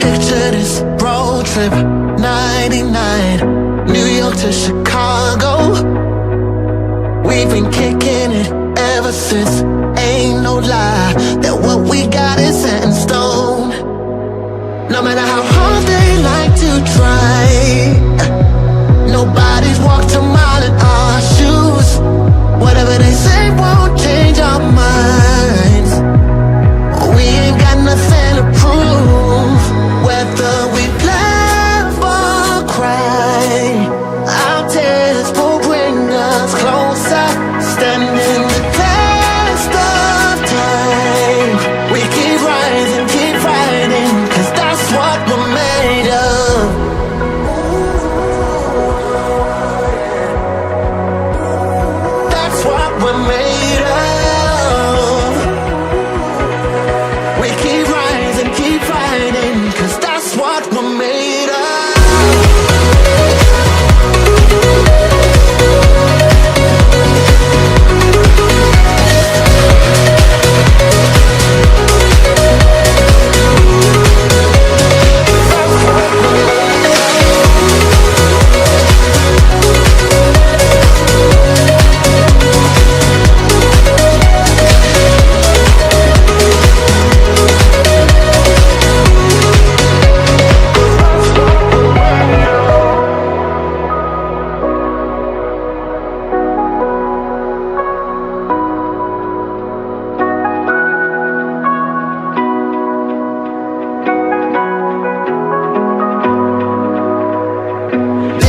Picture this road trip, 99, New York to Chicago. We've been kicking it ever since. Ain't no lie that what we got is set in stone. No matter how hard they like to try, nobody's walked a mile in our shoes. Whatever they say won't change our minds. We ain't got nothing to prove. Whether we laugh or cry, our tears will bring us closer. Standing the test of time, we keep rising, keep fighting, 'cause that's what we're made of. That's what we're made of. We keep rising, keep fighting, 'cause that's what we're made of.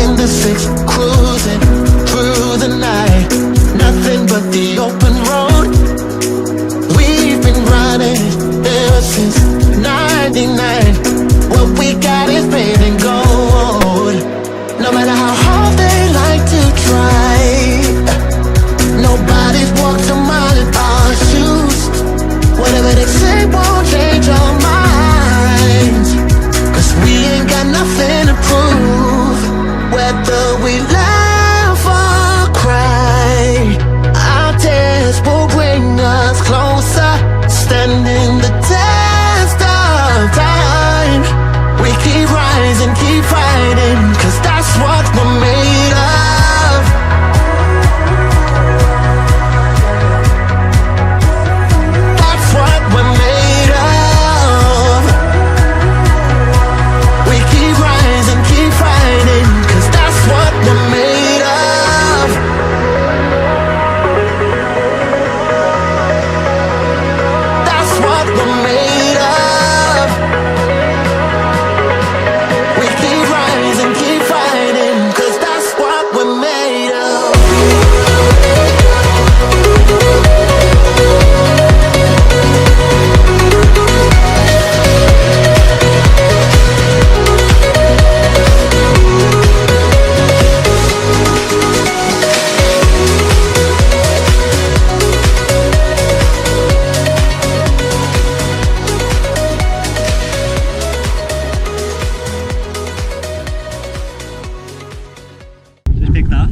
In the six, cruising through the night, nothing but the open road. We've been running ever since 99. What we got is paid in gold. No matter how hard they like to try, nobody's walked a mile in our shoes. Whatever they say won't change our minds, 'cause we ain't got nothing to prove. Whether we laugh or cry, our tears will bring us closer. Standing the test of time, we keep rising, keep fighting, 'cause that's what we're made of. That's what we're made of. We keep rising, keep fighting, 'cause that's what we're made of. That's what we're made of. We keep rising, keep fighting, 'cause that's what we're made of. Cześć piękna.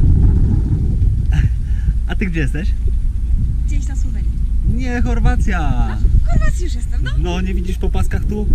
A ty gdzie jesteś? Gdzieś na Słowenii. Nie, Chorwacja. W Chorwacji już jestem, no. No nie widzisz po paskach tu?